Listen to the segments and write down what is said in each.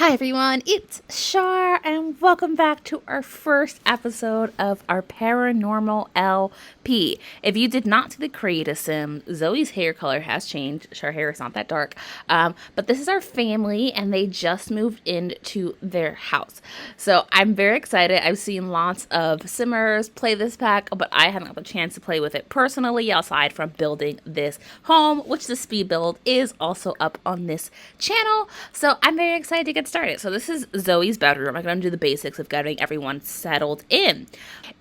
Hi everyone, it's Shar and welcome back to our first episode of our Paranormal LP. If you did not see the creative sim, Zoe's hair color has changed. Her hair is not that dark, but this is our family and they just moved into their house. So I'm very excited. I've seen lots of simmers play this pack, but I haven't had the chance to play with it personally aside from building this home, which the speed build is also up on this channel. So I'm very excited to get started. So this is Zoe's bedroom. I'm going to do the basics of getting everyone settled in.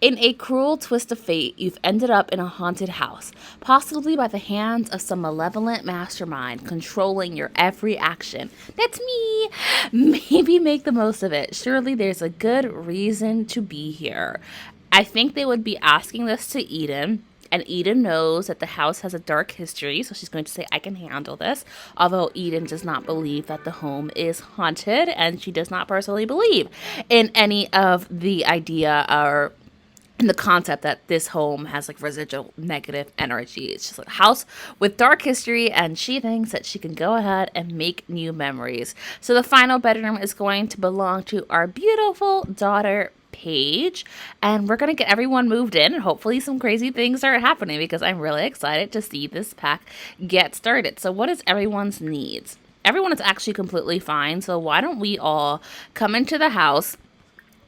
In a cruel twist of fate, you've ended up in a haunted house, possibly by the hands of some malevolent mastermind controlling your every action. That's me. Maybe make the most of it. Surely there's a good reason to be here. I think they would be asking this to Eden. And Eden knows that the house has a dark history, so she's going to say, I can handle this. Although Eden does not believe that the home is haunted, and she does not personally believe in any of the idea or in the concept that this home has like residual negative energy. It's just a house with dark history, and she thinks that she can go ahead and make new memories. So the final bedroom is going to belong to our beautiful daughter, Paige, and we're going to get everyone moved in and hopefully some crazy things are happening because I'm really excited to see this pack get started. So what is everyone's needs? Everyone is actually completely fine, so why don't we all come into the house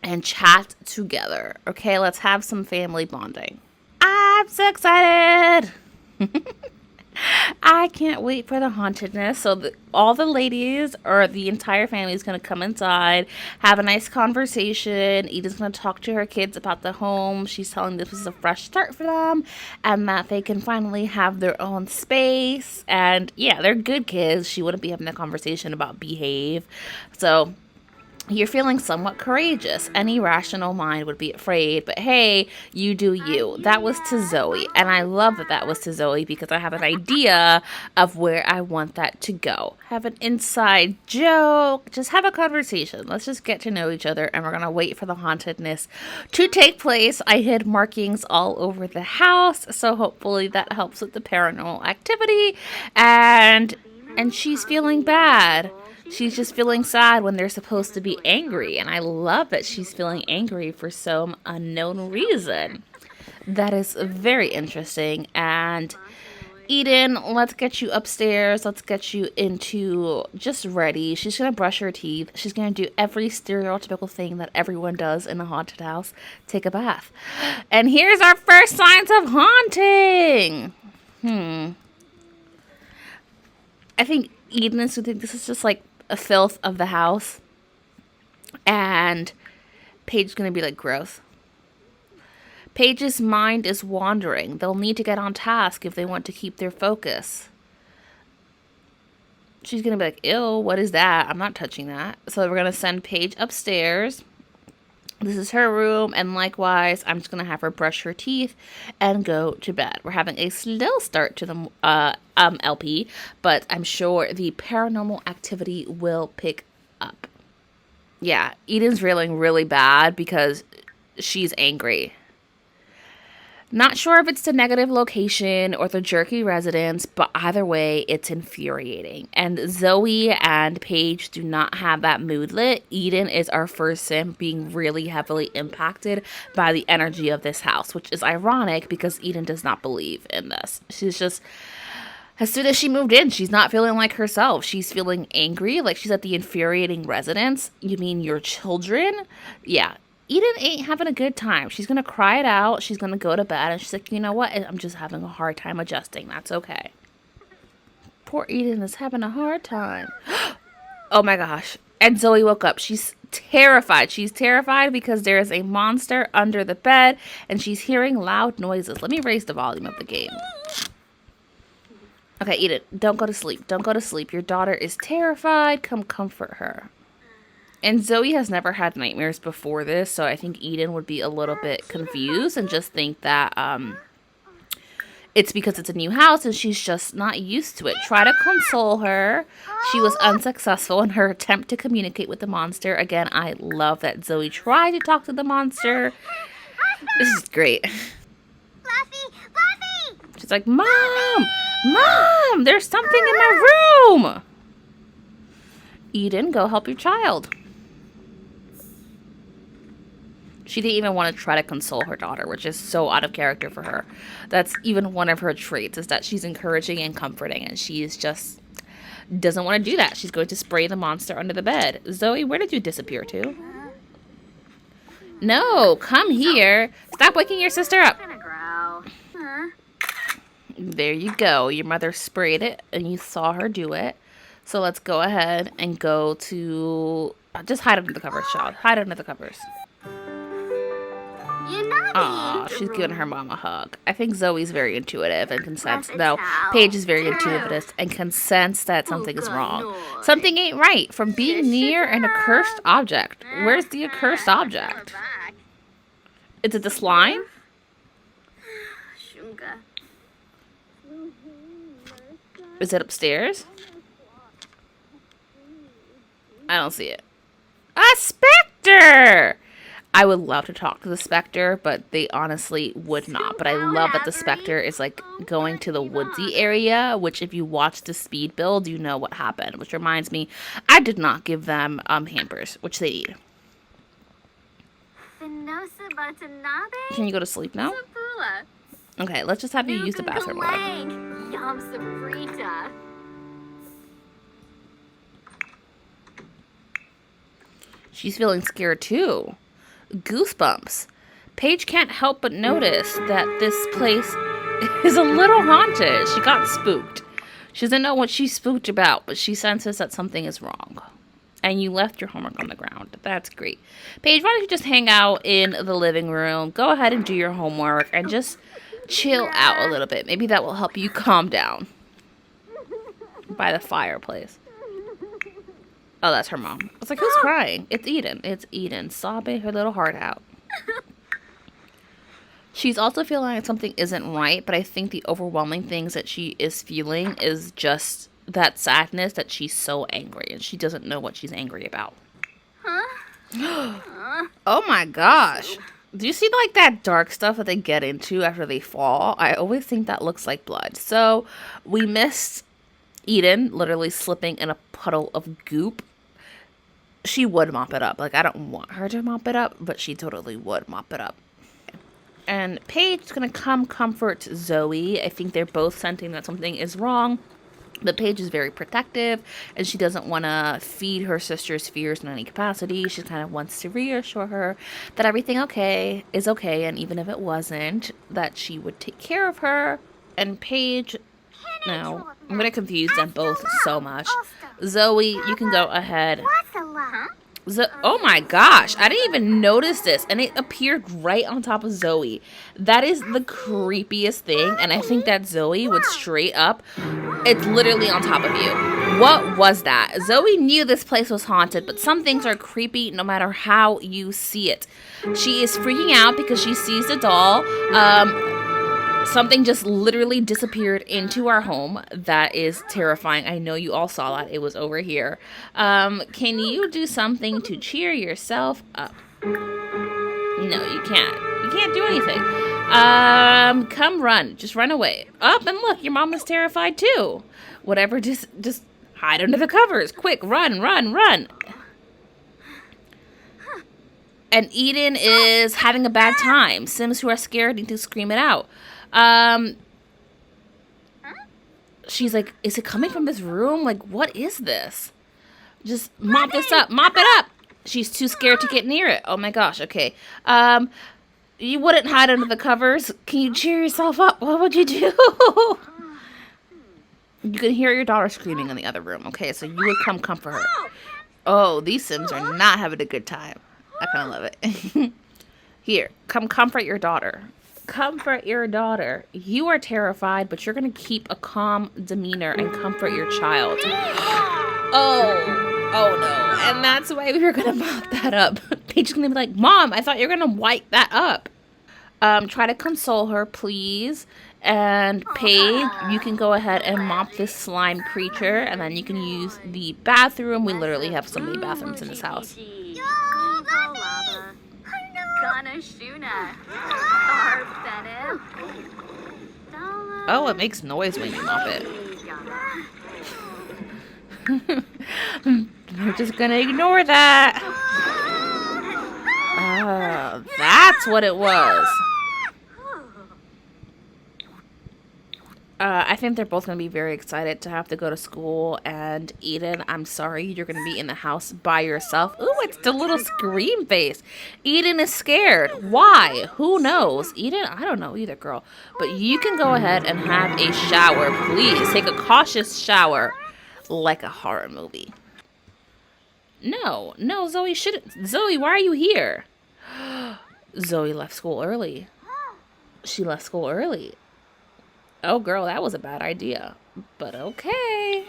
and chat together? Okay, let's have some family bonding. I'm so excited. I can't wait for the hauntedness. So all the ladies or the entire family is going to come inside, have a nice conversation. Eda's going to talk to her kids about the home. She's telling them this is a fresh start for them and that they can finally have their own space. And yeah, they're good kids. She wouldn't be having a conversation about behave. So you're feeling somewhat courageous. Any rational mind would be afraid, but hey, you do you. That was to Zoe, and I love that that was to Zoe because I have an idea of where I want that to go. Have an inside joke, just have a conversation. Let's just get to know each other, and we're going to wait for the hauntedness to take place. I hid markings all over the house, so hopefully that helps with the paranormal activity, and she's feeling bad. She's just feeling sad when they're supposed to be angry. And I love that she's feeling angry for some unknown reason. That is very interesting. And Eden, let's get you upstairs. Let's get you into just ready. She's going to brush her teeth. She's going to do every stereotypical thing that everyone does in a haunted house. Take a bath. And here's our first signs of haunting. I think Eden is going to think this is just like a filth of the house, and Paige's gonna be like, gross. Paige's mind is wandering. They'll need to get on task if they want to keep their focus. She's gonna be like, ew, what is that? I'm not touching that. So we're gonna send Paige upstairs. This is her room, and likewise, I'm just going to have her brush her teeth and go to bed. We're having a slow start to the LP, but I'm sure the paranormal activity will pick up. Yeah, Eden's feeling really bad because she's angry. Not sure if it's the negative location or the jerky residence, but either way, it's infuriating. And Zoe and Paige do not have that mood lit. Eden is our first sim being really heavily impacted by the energy of this house, which is ironic because Eden does not believe in this. She's just, as soon as she moved in, she's not feeling like herself. She's feeling angry, like she's at the infuriating residence. You mean your children? Yeah. Eden ain't having a good time. She's going to cry it out. She's going to go to bed. And she's like, you know what? I'm just having a hard time adjusting. That's okay. Poor Eden is having a hard time. Oh my gosh. And Zoe woke up. She's terrified. She's terrified because there is a monster under the bed. And she's hearing loud noises. Let me raise the volume of the game. Okay, Eden, don't go to sleep. Don't go to sleep. Your daughter is terrified. Come comfort her. And Zoe has never had nightmares before this, so I think Eden would be a little bit confused and just think that it's because it's a new house and she's just not used to it. Try to console her. She was unsuccessful in her attempt to communicate with the monster. Again, I love that Zoe tried to talk to the monster. This is great. She's like, Mom! Mom! There's something in my room! Eden, go help your child. She didn't even want to try to console her daughter, which is so out of character for her. That's even one of her traits, is that she's encouraging and comforting, and she is just doesn't want to do that. She's going to spray the monster under the bed. Zoe, where did you disappear to? No, come here. Stop waking your sister up. There you go. Your mother sprayed it, and you saw her do it. So let's go ahead and go to... Just hide under the covers, child. Hide under the covers. Aw, she's giving her mom a hug. I think Zoe's very intuitive and can sense... No, Paige is very intuitive and can sense that something is wrong. Something ain't right from being near an accursed object. Where's the accursed object? Is it the slime? Is it upstairs? I don't see it. A specter! I would love to talk to the specter, but they honestly would not. But I love that the specter is like going to the woodsy area, which if you watch the speed build, you know what happened. Which reminds me, I did not give them hampers, which they need. Can you go to sleep now? Okay, let's just have you use the bathroom. She's feeling scared too. Goosebumps. Paige can't help but notice that this place is a little haunted. She got spooked. She doesn't know what she's spooked about, but she senses that something is wrong. And you left your homework on the ground. That's great. Paige, why don't you just hang out in the living room? Go ahead and do your homework and just chill out a little bit. Maybe that will help you calm down. By the fireplace. Oh, that's her mom. I was like, who's crying? It's Eden. It's Eden, sobbing her little heart out. She's also feeling like something isn't right, but I think the overwhelming things that she is feeling is just that sadness that she's so angry, and she doesn't know what she's angry about. Oh my gosh. Do you see like that dark stuff that they get into after they fall? I always think that looks like blood. So we missed Eden literally slipping in a puddle of goop. She would mop it up. Like, I don't want her to mop it up, but she totally would mop it up. And Paige's going to come comfort Zoe. I think they're both sensing that something is wrong. But Paige is very protective, and she doesn't want to feed her sister's fears in any capacity. She kind of wants to reassure her that everything is okay, and even if it wasn't, that she would take care of her. And Paige... No, I'm going to confuse them both so much. Zoe, you can go ahead. Oh my gosh, I didn't even notice this, and it appeared right on top of Zoe. That is the creepiest thing, and I think that Zoe would straight up, it's literally on top of you. What was that? Zoe knew this place was haunted, but some things are creepy no matter how you see it. She is freaking out because she sees the doll. Something just literally disappeared into our home. That is terrifying. I know you all saw that. It was over here. Can you do something to cheer yourself up? No, you can't. You can't do anything. Come run. Just run away. Up and look, your mom is terrified too. Whatever, just hide under the covers. Quick, run, run, run. And Eden is having a bad time. Sims who are scared need to scream it out. She's like, is it coming from this room? Like, what is this? Just mop this up. Mop it up. She's too scared to get near it. Oh my gosh. Okay. You wouldn't hide under the covers. Can you cheer yourself up? What would you do? You can hear your daughter screaming in the other room. Okay, so you would come comfort her. Oh, these Sims are not having a good time. I kind of love it. Here, come comfort your daughter. Comfort your daughter. You are terrified, but you're going to keep a calm demeanor and comfort your child. Oh no. And that's why we were going to mop that up. Paige is going to be like, Mom, I thought you were going to wipe that up. Try to console her, please. And Paige, you can go ahead and mop this slime creature, and then you can use the bathroom. We literally have so many bathrooms in this house. Oh, it makes noise when you mop it. You're just gonna ignore that. That's what it was. I think they're both going to be very excited to have to go to school. And Eden, I'm sorry, you're going to be in the house by yourself. Ooh, it's the little scream face. Eden is scared. Why? Who knows? Eden, I don't know either, girl. But you can go ahead and have a shower, please. Take a cautious shower like a horror movie. No, Zoe shouldn't. Zoe, why are you here? Zoe left school early. She left school early. Oh, girl, that was a bad idea. But okay.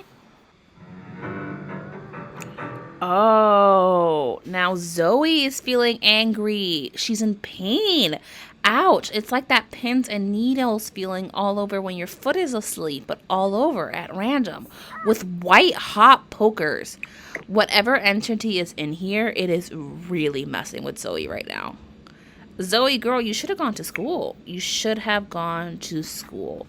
Oh, now Zoe is feeling angry. She's in pain. Ouch. It's like that pins and needles feeling all over when your foot is asleep, but all over at random with white hot pokers. Whatever entity is in here, it is really messing with Zoe right now. Zoe, girl, you should have gone to school. You should have gone to school.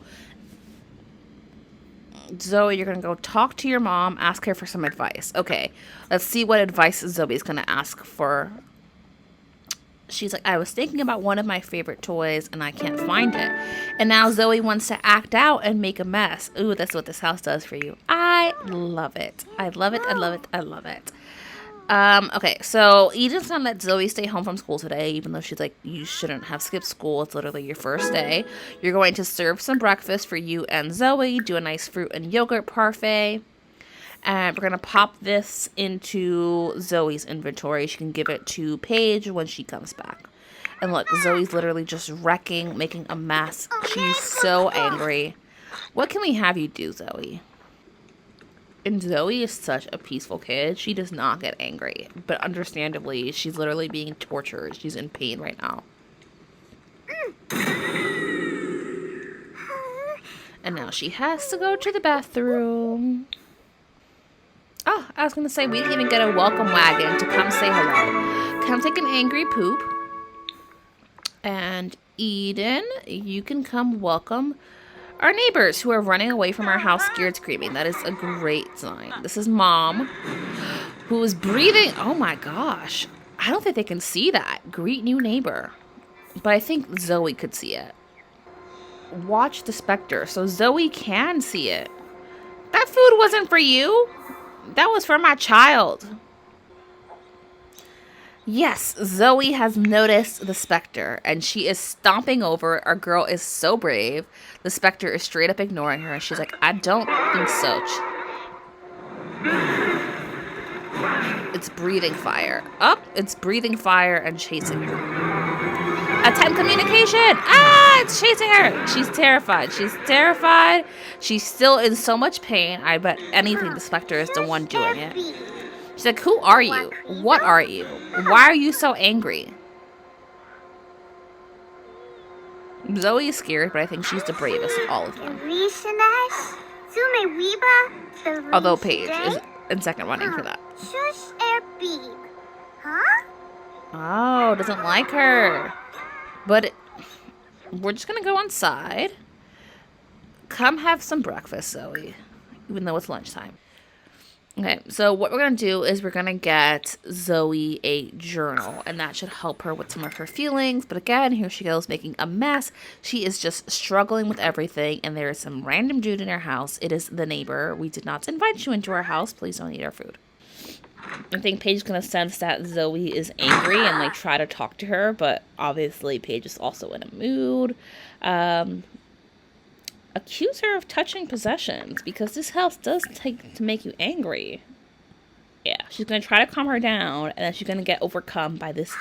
Zoe, you're going to go talk to your mom, ask her for some advice. Okay, let's see what advice Zoe's going to ask for. She's like, I was thinking about one of my favorite toys and I can't find it. And now Zoe wants to act out and make a mess. Ooh, that's what this house does for you. I love it. I love it. I love it. I love it. Okay, so Eden's gonna let Zoe stay home from school today, even though she's like, you shouldn't have skipped school. It's literally your first day. You're going to serve some breakfast for you and Zoe, do a nice fruit and yogurt parfait. And we're gonna pop this into Zoe's inventory. She can give it to Paige when she comes back. And look, Zoe's literally just wrecking, making a mess. She's so angry. What can we have you do, Zoe? And Zoe is such a peaceful kid. She does not get angry. But understandably, she's literally being tortured. She's in pain right now. And now she has to go to the bathroom. Oh, I was going to say, we didn't even get a welcome wagon to come say hello. Come take an angry poop. And Eden, you can come welcome our neighbors who are running away from our house scared screaming. That is a great sign. This is Mom, who is breathing. Oh my gosh. I don't think they can see that. Greet new neighbor. But I think Zoe could see it. Watch the specter. So Zoe can see it. That food wasn't for you. That was for my child. Yes, Zoe has noticed the specter, and she is stomping over it. Our girl is so brave. The specter is straight up ignoring her, and she's like, I don't think so. It's breathing fire. Up, it's breathing fire and chasing her. Attempt communication! Ah, it's chasing her! She's terrified. She's terrified. She's still in so much pain. I bet anything the specter is the one doing it. She's like, who are you? What are you? Why are you so angry? Zoe is scared, but I think she's the bravest of all of them. Although Paige is in second running for that. Oh, doesn't like her. But we're just going to go inside. Come have some breakfast, Zoe. Even though it's lunchtime. Okay, so what we're going to do is we're going to get Zoe a journal, and that should help her with some of her feelings. But again, here she goes making a mess. She is just struggling with everything, and there is some random dude in her house. It is the neighbor. We did not invite you into our house. Please don't eat our food. I think Paige is going to sense that Zoe is angry and like try to talk to her, but obviously Paige is also in a mood. Accuse her of touching possessions, because this house does take to make you angry. Yeah, she's going to try to calm her down, and then she's going to get overcome by this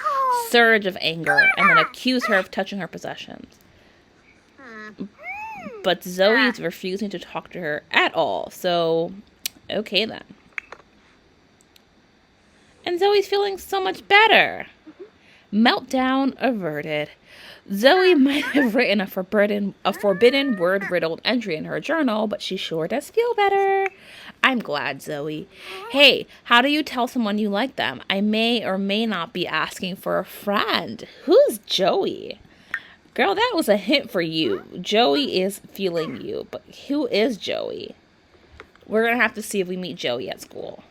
surge of anger, and then accuse her of touching her possessions. But Zoe is refusing to talk to her at all, so okay then. And Zoe's feeling so much better. Meltdown averted. Zoe might have written a forbidden word-riddled entry in her journal, but she sure does feel better. I'm glad, Zoe. Hey, how do you tell someone you like them? I may or may not be asking for a friend. Who's Joey? Girl, that was a hint for you. Joey is feeling you, but who is Joey? We're going to have to see if we meet Joey at school.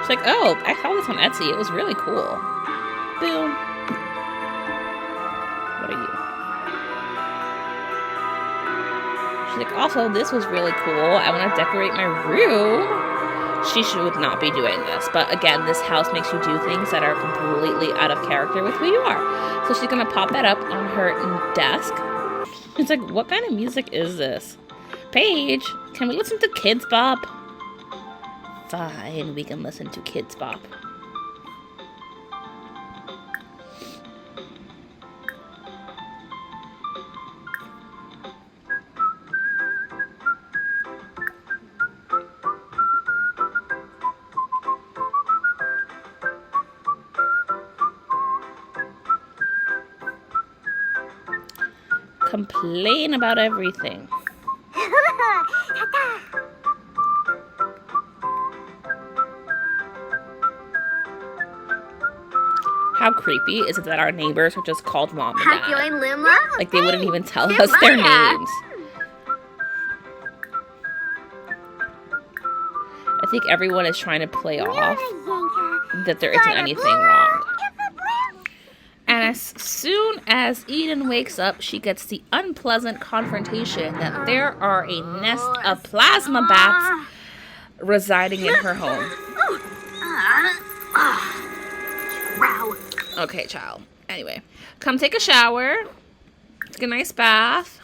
She's like, oh, I saw this on Etsy. It was really cool. Boom. What are you? She's like, also, this was really cool. I want to decorate my room. She should not be doing this. But again, this house makes you do things that are completely out of character with who you are. So she's going to pop that up on her desk. It's like, what kind of music is this? Paige, can we listen to Kids Bop? Fine, we can listen to Kids Bop. Complain about everything. How creepy is it that our neighbors are just called Mom and Dad? Like they wouldn't even tell us their names. I think everyone is trying to play off that there isn't anything wrong. And as soon as Eden wakes up, she gets the unpleasant confrontation that there are a nest of plasma bats residing in her home. Okay, child. Anyway, come take a shower. Take a nice bath.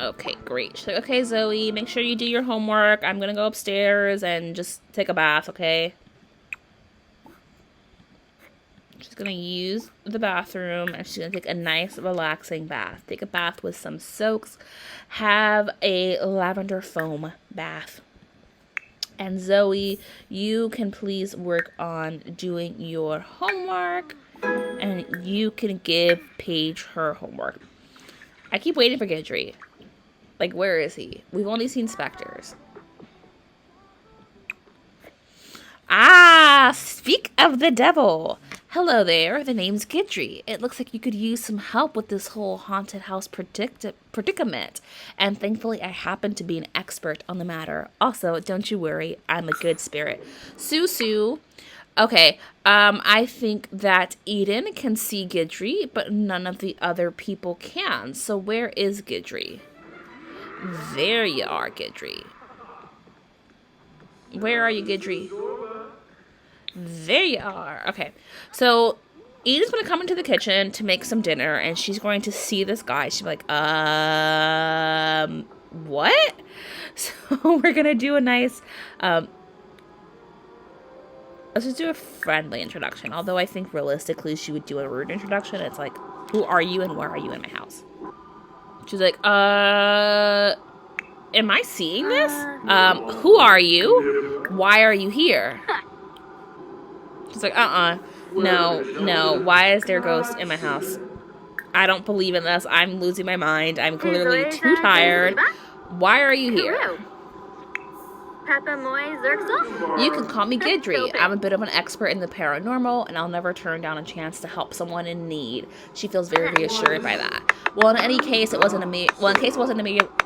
Okay, great. She's like, okay, Zoe, make sure you do your homework. I'm going to go upstairs and just take a bath, okay? She's going to use the bathroom and she's going to take a nice, relaxing bath. Take a bath with some soaks. Have a lavender foam bath. And Zoe, you can please work on doing your homework. And you can give Paige her homework. I keep waiting for Guidry. Like, where is he? We've only seen specters. Ah, speak of the devil. Hello there, the name's Guidry. It looks like you could use some help with this whole haunted house predicament. And thankfully, I happen to be an expert on the matter. Also, don't you worry, I'm a good spirit. Susu. Okay, I think that Eden can see Guidry, but none of the other people can. So where is Guidry? There you are, Guidry. Where are you, Guidry? There you are. Okay, so Eden's going to come into the kitchen to make some dinner, and she's going to see this guy. She'll be like, what? So we're going to do a nice, let's just do a friendly introduction. Although I think realistically she would do a rude introduction. It's like, who are you and where are you in my house? She's like, am I seeing this? Who are you? Why are you here? She's like, no, why is there a ghost in my house? I don't believe in this. I'm losing my mind. I'm clearly too tired. Why are you here? You can call me Guidry. I'm a bit of an expert in the paranormal, and I'll never turn down a chance to help someone in need. She feels very reassured by that. Well, in any case, it wasn't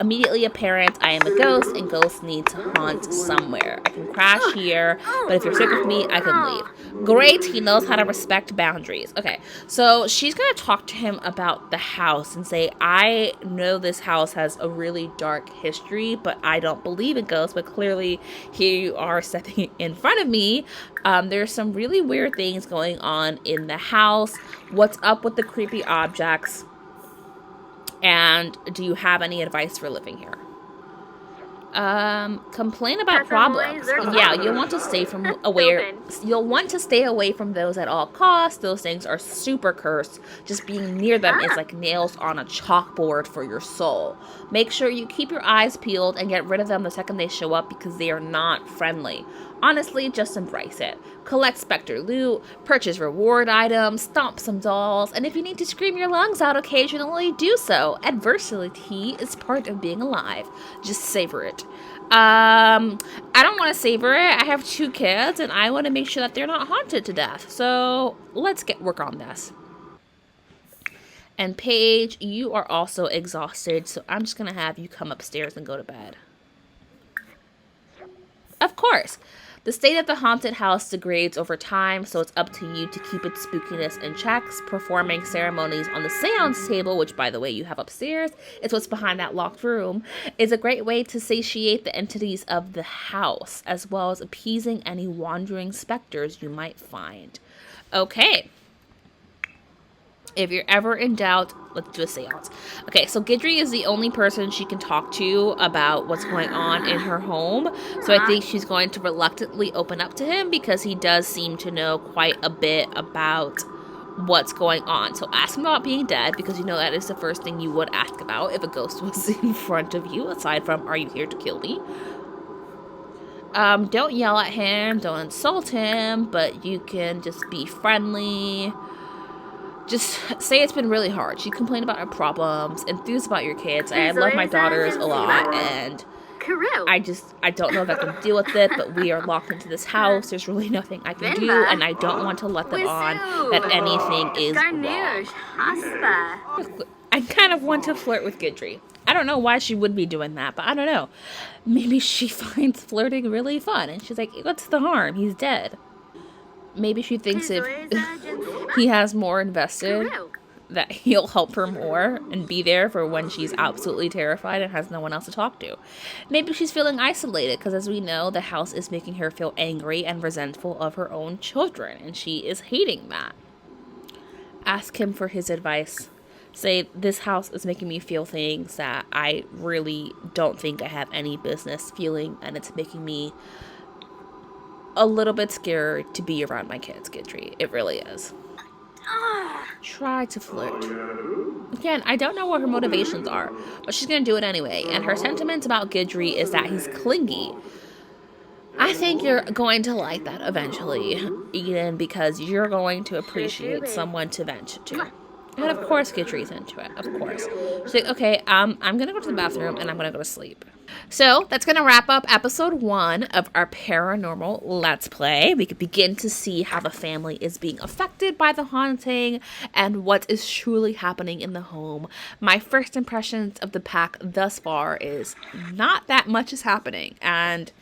immediately apparent. I am a ghost, and ghosts need to haunt somewhere. I can crash here, but if you're sick of me, I can leave. Great, he knows how to respect boundaries. Okay, so she's gonna talk to him about the house and say, I know this house has a really dark history, but I don't believe in ghosts, but clearly here you are stepping in front of me. There's some really weird things going on in the house. What's up with the creepy objects? And do you have any advice for living here? Complain about problems. Yeah, you'll want to stay away from those at all costs. Those things are super cursed. Just being near them is like nails on a chalkboard for your soul. Make sure you keep your eyes peeled and get rid of them the second they show up because they are not friendly. Honestly, just embrace it. Collect specter loot, purchase reward items, stomp some dolls, and if you need to scream your lungs out occasionally, do so. Adversity is part of being alive. Just savor it. I don't want to savor it. I have 2 kids, and I want to make sure that they're not haunted to death. So let's work on this. And Paige, you are also exhausted, so I'm just going to have you come upstairs and go to bed. Of course. The state of the haunted house degrades over time, so it's up to you to keep its spookiness in checks. Performing ceremonies on the seance table, which, by the way, you have upstairs, is what's behind that locked room, is a great way to satiate the entities of the house, as well as appeasing any wandering specters you might find. Okay. If you're ever in doubt, let's do a seance. Okay, so Gidry is the only person she can talk to about what's going on in her home. So I think she's going to reluctantly open up to him because he does seem to know quite a bit about what's going on. So ask him about being dead, because you know that is the first thing you would ask about if a ghost was in front of you, aside from, are you here to kill me? Don't yell at him, don't insult him, but you can just be friendly. Just say it's been really hard. She complained about her problems, enthused about your kids. I love my daughters a lot, and I don't know if I can deal with it, but we are locked into this house. There's really nothing I can do, and I don't want to let them on that anything is wrong. I kind of want to flirt with Gidry. I don't know why she would be doing that, but I don't know. Maybe she finds flirting really fun, and she's like, what's the harm? He's dead. Maybe she thinks if he has more invested, that he'll help her more and be there for when she's absolutely terrified and has no one else to talk to. Maybe she's feeling isolated because, as we know, the house is making her feel angry and resentful of her own children, and she is hating that. Ask him for his advice. Say, this house is making me feel things that I really don't think I have any business feeling, and it's making me a little bit scared to be around my kids, Gidry. It really is. Try to flirt. Again, I don't know what her motivations are, but she's going to do it anyway. And her sentiments about Gidry is that he's clingy. I think you're going to like that eventually, Eden, because you're going to appreciate someone to vent to. And of course, Gidry's into it. Of course. She's like, okay, I'm going to go to the bathroom and I'm going to go to sleep. So that's going to wrap up episode 1 of our paranormal Let's Play. We could begin to see how the family is being affected by the haunting and what is truly happening in the home. My first impressions of the pack thus far is not that much is happening, and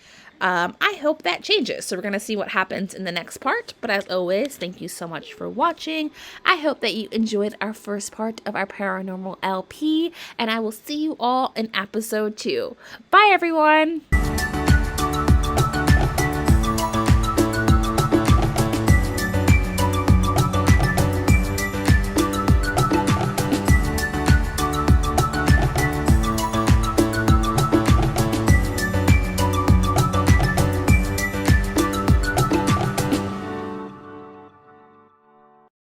I hope that changes. So we're going to see what happens in the next part. But as always, thank you so much for watching. I hope that you enjoyed our first part of our paranormal LP. And I will see you all in episode 2. Bye, everyone.